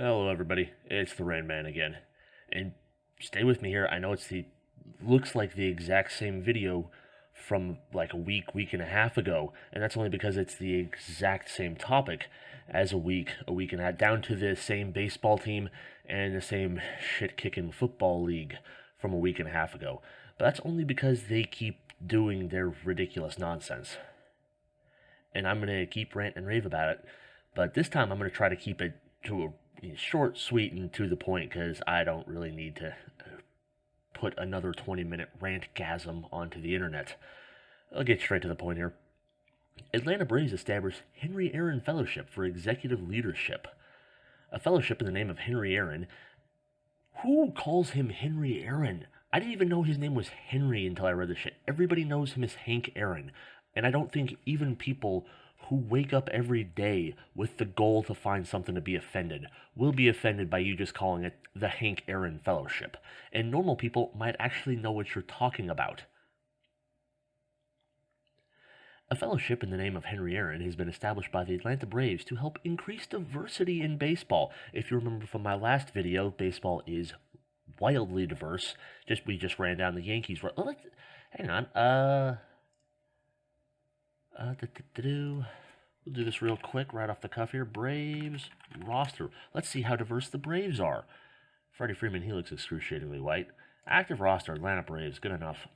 Hello, everybody. It's the Rain Man again, and stay with me here. I know looks like the exact same video from like week and a half ago, and that's only because it's the exact same topic as a week and a half, down to the same baseball team and the same shit-kicking football league from a week and a half ago. But that's only because they keep doing their ridiculous nonsense, and I'm gonna keep rant and rave about it. But this time, I'm gonna try to keep it to a short, sweet, and to the point because I don't really need to put another 20-minute rantgasm onto the internet. I'll get straight to the point here. Atlanta Braves established Henry Aaron Fellowship for Executive Leadership. A fellowship in the name of Henry Aaron. Who calls him Henry Aaron? I didn't even know his name was Henry until I read this shit. Everybody knows him as Hank Aaron. And I don't think even people who wake up every day with the goal to find something to be offended will be offended by you just calling it the Hank Aaron Fellowship. And normal people might actually know what you're talking about. A fellowship in the name of Henry Aaron has been established by the Atlanta Braves to help increase diversity in baseball. If you remember from my last video, baseball is wildly diverse. We just ran down the Yankees. Hang on. We'll do this real quick, right off the cuff here. Braves roster. Let's see how diverse the Braves are. Freddie Freeman, he looks excruciatingly white. Active roster, Atlanta Braves, good enough.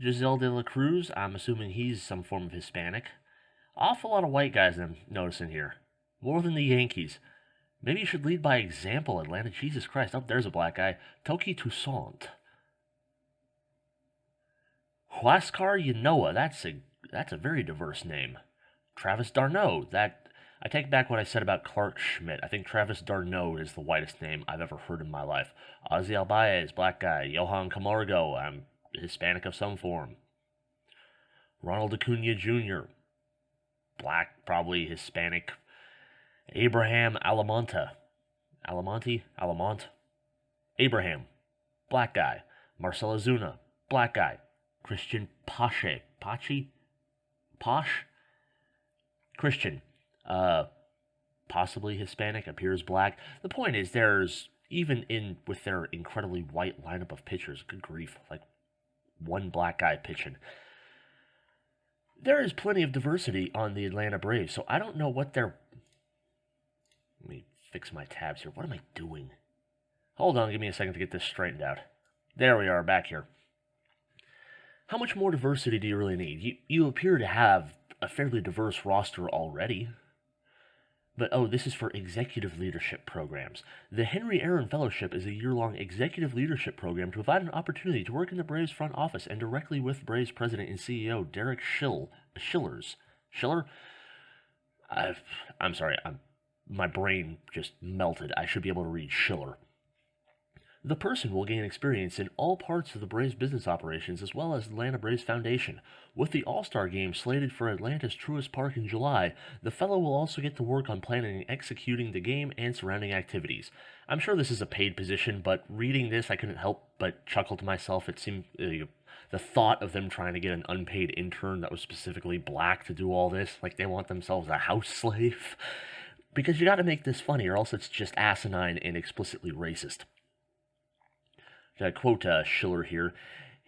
Giselle de la Cruz, I'm assuming he's some form of Hispanic. Awful lot of white guys I'm noticing here. More than the Yankees. Maybe you should lead by example, Atlanta. Jesus Christ. Oh, there's a black guy. Toki Toussaint. Huascar Yanoa. That's a very diverse name. Travis d'Arnaud. I take back what I said about Clark Schmidt. I think Travis d'Arnaud is the whitest name I've ever heard in my life. Ozzy Albies, black guy. Johan Camargo. I'm Hispanic of some form. Ronald Acuna Jr. Black, probably Hispanic. Abraham Alamonte. Alamont. Abraham. Black guy. Marcelo Zuna. Black guy. Christian Pache. Posh? Christian. Possibly Hispanic, appears black. The point is, with their incredibly white lineup of pitchers, good grief, like one black guy pitching. There is plenty of diversity on the Atlanta Braves, so I don't know what they're... Let me fix my tabs here. What am I doing? Hold on, give me a second to get this straightened out. There we are, back here. How much more diversity do you really need? You appear to have a fairly diverse roster already. But, this is for executive leadership programs. The Henry Aaron Fellowship is a year-long executive leadership program to provide an opportunity to work in the Braves front office and directly with Braves president and CEO Derek Schiller? I'm sorry, my brain just melted. I should be able to read Schiller. The person will gain experience in all parts of the Braves business operations as well as Atlanta Braves Foundation. With the All-Star Game slated for Atlanta's Truist Park in July, the fellow will also get to work on planning and executing the game and surrounding activities. I'm sure this is a paid position, but reading this I couldn't help but chuckle to myself. It seemed the thought of them trying to get an unpaid intern that was specifically black to do all this, like they want themselves a house slave. Because you gotta make this funny or else it's just asinine and explicitly racist. I quote Schiller here.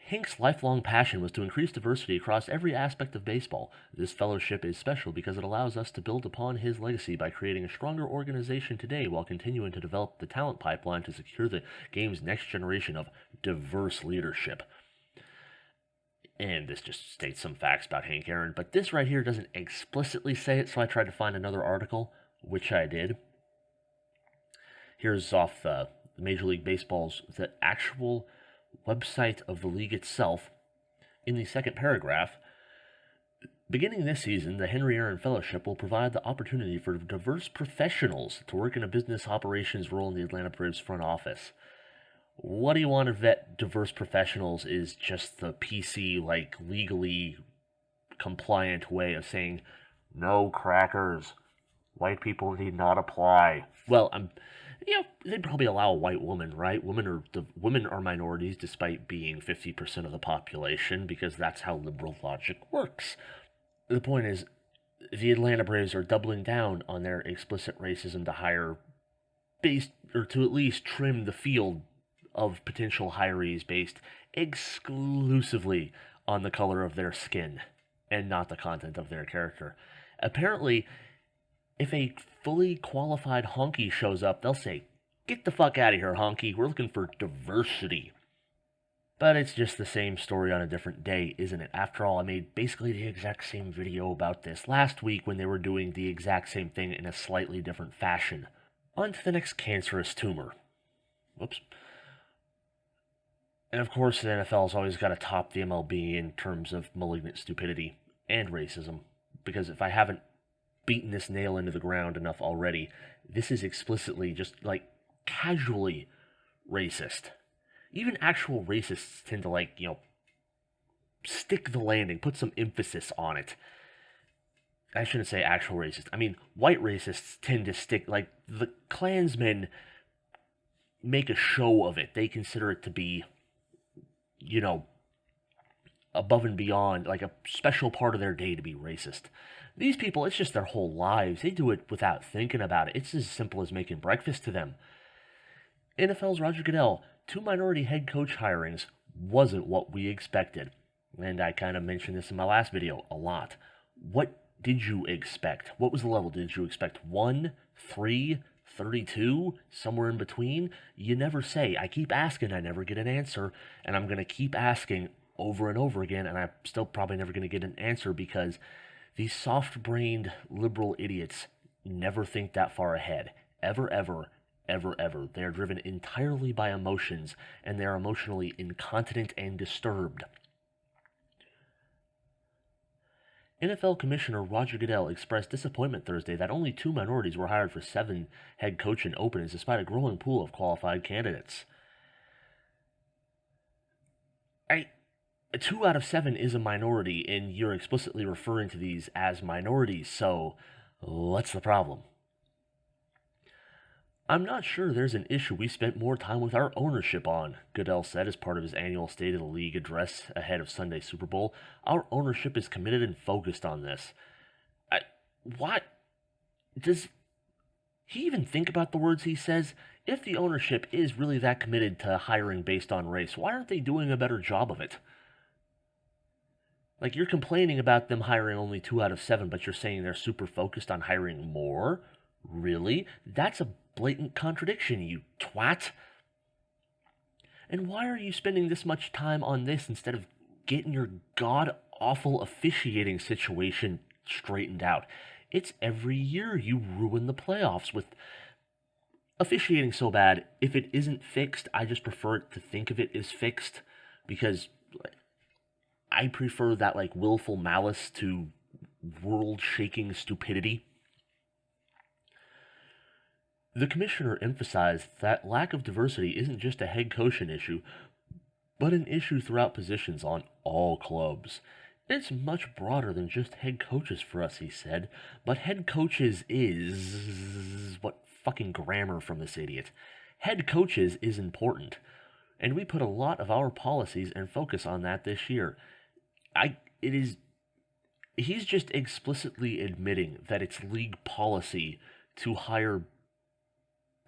Hank's lifelong passion was to increase diversity across every aspect of baseball. This fellowship is special because it allows us to build upon his legacy by creating a stronger organization today while continuing to develop the talent pipeline to secure the game's next generation of diverse leadership. And this just states some facts about Hank Aaron, but this right here doesn't explicitly say it, so I tried to find another article, which I did. Here's off Major League Baseball's the actual website of the league itself. In the second paragraph, beginning this season, the Henry Aaron Fellowship will provide the opportunity for diverse professionals to work in a business operations role in the Atlanta Braves front office. What do you want to vet diverse professionals is just the PC, legally compliant way of saying, no crackers. White people need not apply. Well, they'd probably allow a white woman, right? Women are minorities despite being 50% of the population because that's how liberal logic works. The point is, the Atlanta Braves are doubling down on their explicit racism to hire based, or to at least trim the field of potential hirees based exclusively on the color of their skin and not the content of their character. Apparently, if a fully qualified honky shows up, they'll say, "Get the fuck out of here, honky. We're looking for diversity." But it's just the same story on a different day, isn't it? After all, I made basically the exact same video about this last week when they were doing the exact same thing in a slightly different fashion. On to the next cancerous tumor. Whoops. And of course, the NFL's always got to top the MLB in terms of malignant stupidity and racism. Because if I haven't beaten this nail into the ground enough already, this is explicitly just like casually racist. Even actual racists tend to stick the landing, put some emphasis on it. I shouldn't say actual racist. I mean, white racists tend to stick, like, the Klansmen make a show of it. They consider it to be, above and beyond, like a special part of their day to be racist. These people, it's just their whole lives. They do it without thinking about it. It's as simple as making breakfast to them. NFL's Roger Goodell, 2 minority head coach hirings wasn't what we expected. And I kind of mentioned this in my last video a lot. What did you expect? What was the level? Did you expect 1, 3, 32, somewhere in between? You never say. I keep asking, I never get an answer, and I'm going to keep asking over and over again, and I'm still probably never going to get an answer because these soft-brained liberal idiots never think that far ahead. Ever, ever, ever, ever. They are driven entirely by emotions, and they are emotionally incontinent and disturbed. NFL Commissioner Roger Goodell expressed disappointment Thursday that only 2 minorities were hired for 7 head coaching openings despite a growing pool of qualified candidates. 2 out of 7 is a minority, and you're explicitly referring to these as minorities, so what's the problem? "I'm not sure there's an issue we spent more time with our ownership on," Goodell said as part of his annual State of the League address ahead of Sunday's Super Bowl. "Our ownership is committed and focused on this." What? Does he even think about the words he says? If the ownership is really that committed to hiring based on race, why aren't they doing a better job of it? Like, you're complaining about them hiring only 2 out of 7, but you're saying they're super focused on hiring more? Really? That's a blatant contradiction, you twat. And why are you spending this much time on this instead of getting your god-awful officiating situation straightened out? It's every year you ruin the playoffs with officiating so bad. If it isn't fixed, I just prefer to think of it as fixed because I prefer that willful malice to world-shaking stupidity. The commissioner emphasized that lack of diversity isn't just a head coaching issue, but an issue throughout positions on all clubs. "It's much broader than just head coaches for us," he said, "but head coaches is..." What fucking grammar from this idiot. "Head coaches is important, and we put a lot of our policies and focus on that this year." He's just explicitly admitting that it's league policy to hire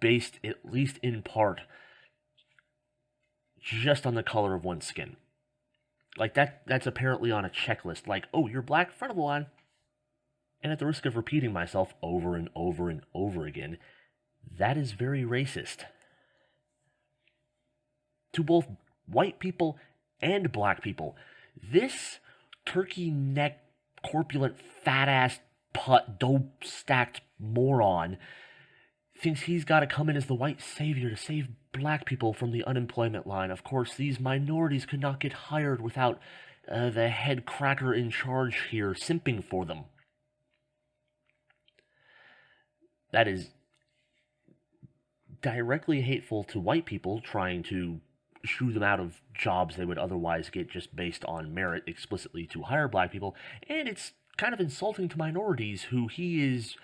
based, at least in part, just on the color of one's skin. That's apparently on a checklist. "Oh, you're black, front of the line." And at the risk of repeating myself over and over and over again, that is very racist. To both white people and black people. This turkey neck, corpulent, fat-ass, dope-stacked moron thinks he's got to come in as the white savior to save black people from the unemployment line. Of course, these minorities could not get hired without the head cracker in charge here simping for them. That is directly hateful to white people trying to shoo them out of jobs they would otherwise get just based on merit explicitly to hire black people, and it's kind of insulting to minorities who he is...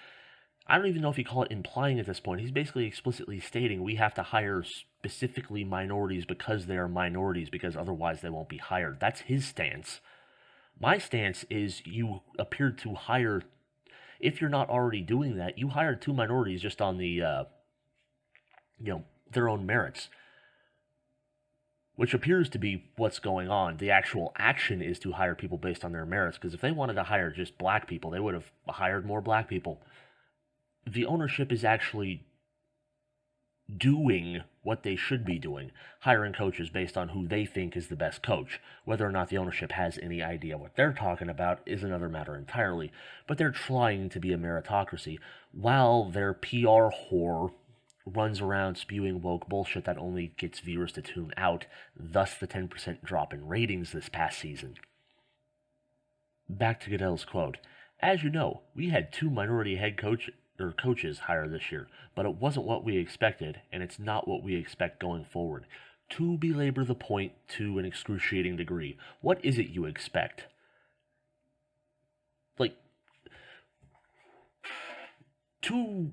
I don't even know if you call it implying at this point. He's basically explicitly stating we have to hire specifically minorities because they are minorities, because otherwise they won't be hired. That's his stance. My stance is you appeared to hire If you're not already doing that, you hire two minorities just on the, their own merits, which appears to be what's going on. The actual action is to hire people based on their merits, because if they wanted to hire just black people, they would have hired more black people. The ownership is actually doing what they should be doing, hiring coaches based on who they think is the best coach. Whether or not the ownership has any idea what they're talking about is another matter entirely, but they're trying to be a meritocracy, while their PR whore runs around spewing woke bullshit that only gets viewers to tune out, thus the 10% drop in ratings this past season. Back to Goodell's quote. As you know, we had two minority coaches hired this year, but it wasn't what we expected, and it's not what we expect going forward. To belabor the point to an excruciating degree, what is it you expect? Like, to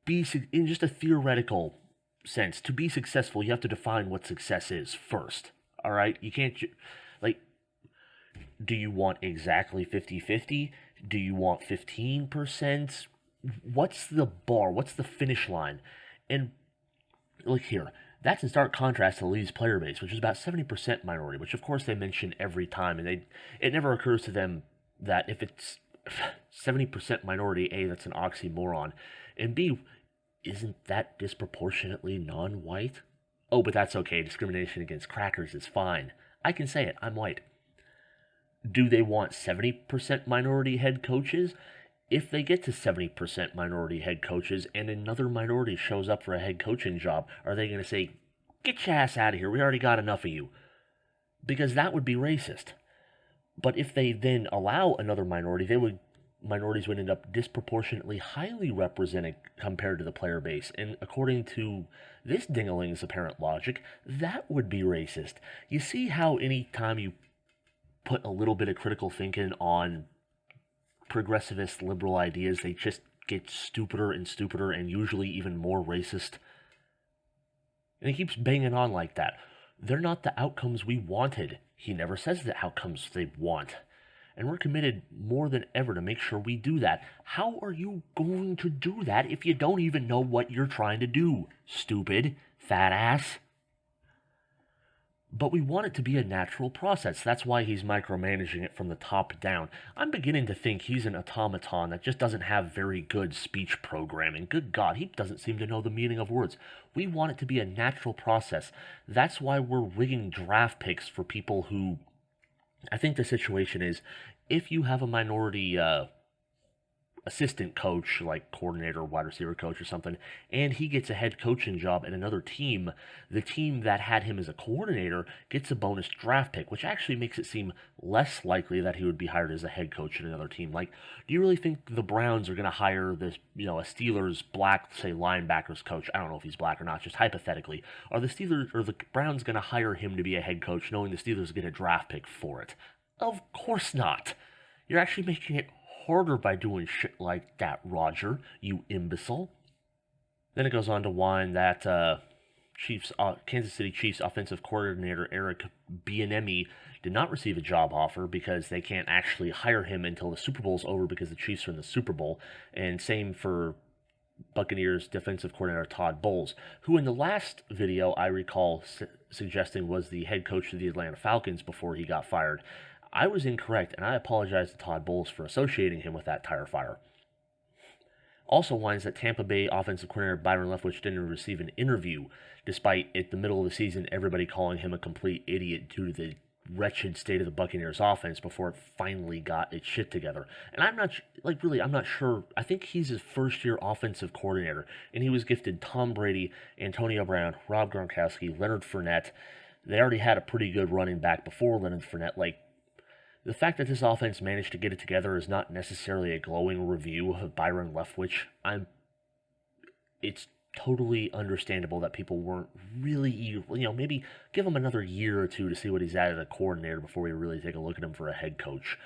be, in just a theoretical sense, to be successful, you have to define what success is first, all right? You can't, do you want exactly 50-50? Do you want 15%? What's the bar? What's the finish line? And look here, that's in stark contrast to the Lee's player base, which is about 70% minority, which of course they mention every time, and it never occurs to them that if it's 70% minority, A, that's an oxymoron, and B, isn't that disproportionately non-white? Oh, but that's okay, discrimination against crackers is fine. I can say it, I'm white. Do they want 70% minority head coaches? If they get to 70% minority head coaches and another minority shows up for a head coaching job, are they going to say, get your ass out of here, we already got enough of you? Because that would be racist. But if they then allow another minority, minorities would end up disproportionately highly represented compared to the player base. And according to this dingaling's apparent logic, that would be racist. You see how any time you put a little bit of critical thinking on progressivist liberal ideas, they just get stupider and stupider and usually even more racist? And he keeps banging on like that. They're not the outcomes we wanted. He never says the outcomes they want. And we're committed more than ever to make sure we do that. How are you going to do that if you don't even know what you're trying to do, stupid fat ass? But we want it to be a natural process. That's why he's micromanaging it from the top down. I'm beginning to think he's an automaton that just doesn't have very good speech programming. Good God, he doesn't seem to know the meaning of words. We want it to be a natural process. That's why we're rigging draft picks for people who... I think the situation is, if you have a minority assistant coach, like coordinator, wide receiver coach or something, and he gets a head coaching job at another team, the team that had him as a coordinator gets a bonus draft pick, which actually makes it seem less likely that he would be hired as a head coach at another team. Like, do you really think the Browns are going to hire this, a Steelers black, say, linebackers coach? I don't know if he's black or not, just hypothetically. Are the Browns going to hire him to be a head coach knowing the Steelers get a draft pick for it? Of course not. You're actually making it harder by doing shit like that, Roger, you imbecile. Then it goes on to whine that Kansas City Chiefs offensive coordinator Eric Bieniemy did not receive a job offer because they can't actually hire him until the Super Bowl's over because the Chiefs are in the Super Bowl. And same for Buccaneers defensive coordinator Todd Bowles, who in the last video I recall suggesting was the head coach of the Atlanta Falcons before he got fired. I was incorrect, and I apologize to Todd Bowles for associating him with that tire fire. Also whines that Tampa Bay offensive coordinator Byron Leftwich didn't receive an interview, despite at the middle of the season everybody calling him a complete idiot due to the wretched state of the Buccaneers offense before it finally got its shit together. And I'm not sure. I think he's his first-year offensive coordinator, and he was gifted Tom Brady, Antonio Brown, Rob Gronkowski, Leonard Fournette. They already had a pretty good running back before Leonard Fournette. The fact that this offense managed to get it together is not necessarily a glowing review of Byron Leftwich. It's totally understandable that people weren't really, maybe give him another year or two to see what he's at as a coordinator before we really take a look at him for a head coach.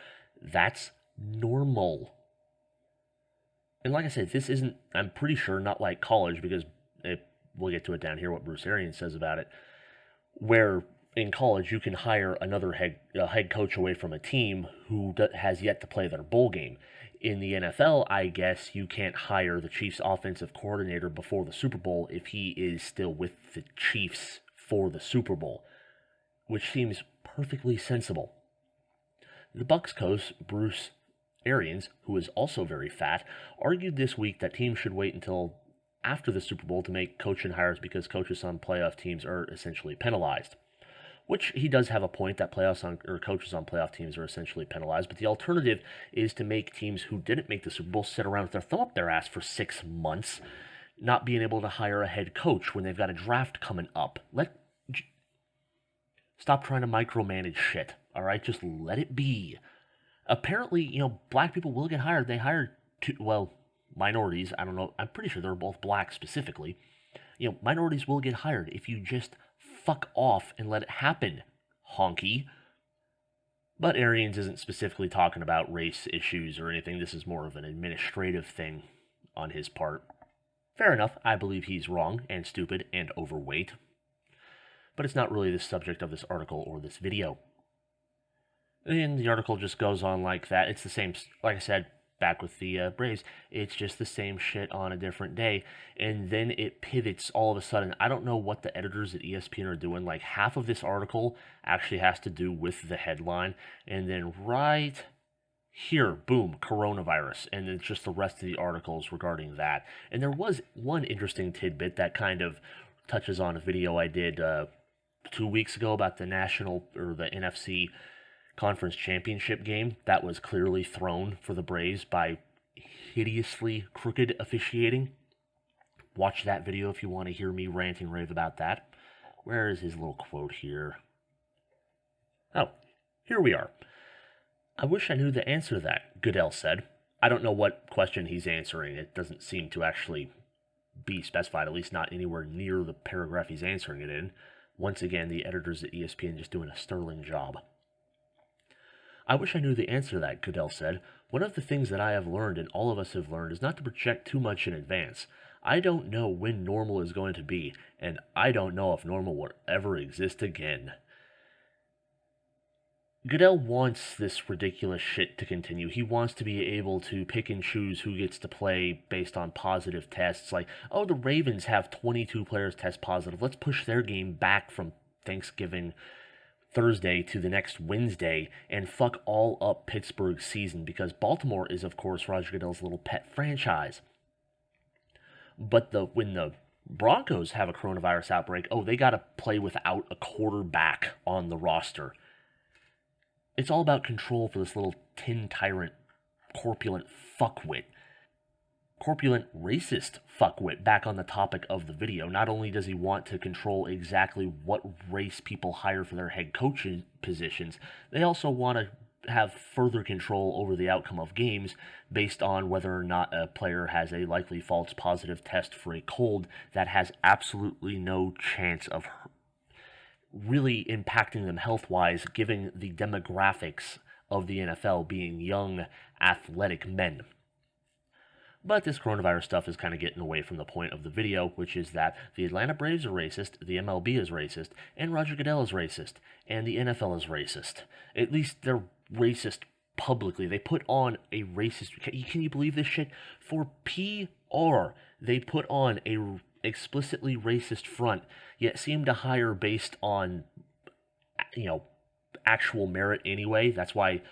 That's normal. And like I said, this isn't, I'm pretty sure, not like college, because we'll get to it down here, what Bruce Arians says about it, where in college you can hire another head coach away from a team who has yet to play their bowl game. In the NFL, I guess you can't hire the Chiefs offensive coordinator before the Super Bowl if he is still with the Chiefs for the Super Bowl, which seems perfectly sensible. The Bucs coach, Bruce Arians, who is also very fat, argued this week that teams should wait until after the Super Bowl to make coaching hires because coaches on playoff teams are essentially penalized. Which he does have a point that coaches on playoff teams are essentially penalized, but the alternative is to make teams who didn't make the Super Bowl sit around with their thumb up their ass for 6 months, not being able to hire a head coach when they've got a draft coming up. Stop trying to micromanage shit, all right? Just let it be. Apparently, black people will get hired. They hired minorities. I don't know. I'm pretty sure they're both black specifically. Minorities will get hired if you just fuck off and let it happen, honky. But Arians isn't specifically talking about race issues or anything. This is more of an administrative thing on his part. Fair enough. I believe he's wrong and stupid and overweight. But it's not really the subject of this article or this video. And the article just goes on like that. It's the same, like I said, back with the Braves, it's just the same shit on a different day, and then it pivots all of a sudden. I don't know what the editors at ESPN are doing. Like, half of this article actually has to do with the headline, and then right here, boom, coronavirus, and then just the rest of the articles regarding that. And there was one interesting tidbit that kind of touches on a video I did 2 weeks ago about the NFC Conference Championship game that was clearly thrown for the Braves by hideously crooked officiating. Watch that video if you want to hear me rant and rave about that. Where is his little quote here? Oh, here we are. I wish I knew the answer to that, Goodell said. I don't know what question he's answering. It doesn't seem to actually be specified, at least not anywhere near the paragraph he's answering it in. Once again, the editors at ESPN just doing a sterling job. I wish I knew the answer to that, Goodell said. One of the things that I have learned, and all of us have learned, is not to project too much in advance. I don't know when normal is going to be, and I don't know if normal will ever exist again. Goodell wants this ridiculous shit to continue. He wants to be able to pick and choose who gets to play based on positive tests. Like, oh, the Ravens have 22 players test positive. Let's push their game back from Thanksgiving Thursday to the next Wednesday and fuck all up Pittsburgh's season, because Baltimore is, of course, Roger Goodell's little pet franchise. But when the Broncos have a coronavirus outbreak, oh, they got to play without a quarterback on the roster. It's all about control for this little tin tyrant, corpulent fuckwit. Corpulent racist fuckwit, back on the topic of the video. Not only does he want to control exactly what race people hire for their head coaching positions, they also want to have further control over the outcome of games based on whether or not a player has a likely false positive test for a cold that has absolutely no chance of really impacting them health-wise, given the demographics of the NFL being young, athletic men. But this coronavirus stuff is kind of getting away from the point of the video, which is that the Atlanta Braves are racist, the MLB is racist, and Roger Goodell is racist, and the NFL is racist. At least they're racist publicly. They put on a racist... Can you believe this shit? For PR, they put on a explicitly racist front, yet seem to hire based on, actual merit anyway. That's why,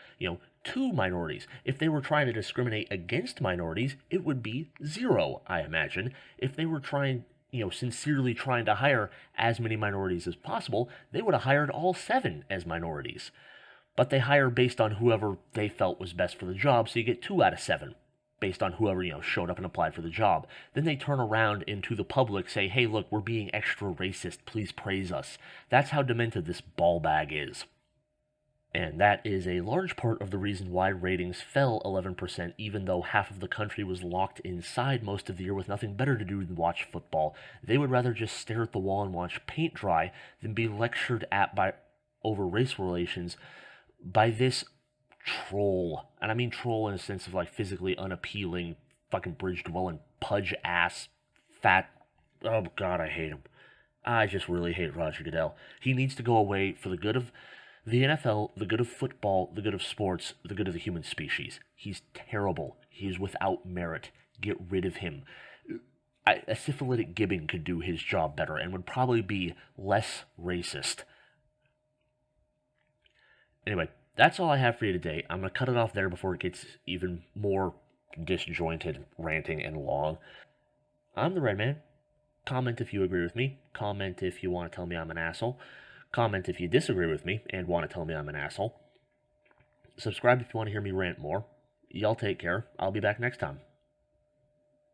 two minorities. If they were trying to discriminate against minorities, it would be 0, I imagine. If they were sincerely trying to hire as many minorities as possible, they would have hired all 7 as minorities. But they hire based on whoever they felt was best for the job, so you get 2 out of 7, based on whoever, showed up and applied for the job. Then they turn around and to the public say, hey, look, we're being extra racist, please praise us. That's how demented this ball bag is. And that is a large part of the reason why ratings fell 11%, even though half of the country was locked inside most of the year with nothing better to do than watch football. They would rather just stare at the wall and watch paint dry than be lectured at over race relations by this troll. And I mean troll in a sense of physically unappealing, fucking bridge-dwelling, pudge-ass, fat... Oh, God, I hate him. I just really hate Roger Goodell. He needs to go away for the good of The NFL, the good of football, the good of sports, the good of the human species. He's terrible. He's without merit. Get rid of him. A syphilitic gibbon could do his job better and would probably be less racist. Anyway, that's all I have for you today. I'm going to cut it off there before it gets even more disjointed, ranting, and long. I'm the Red Man. Comment if you agree with me. Comment if you want to tell me I'm an asshole. Comment if you disagree with me and want to tell me I'm an asshole. Subscribe if you want to hear me rant more. Y'all take care. I'll be back next time.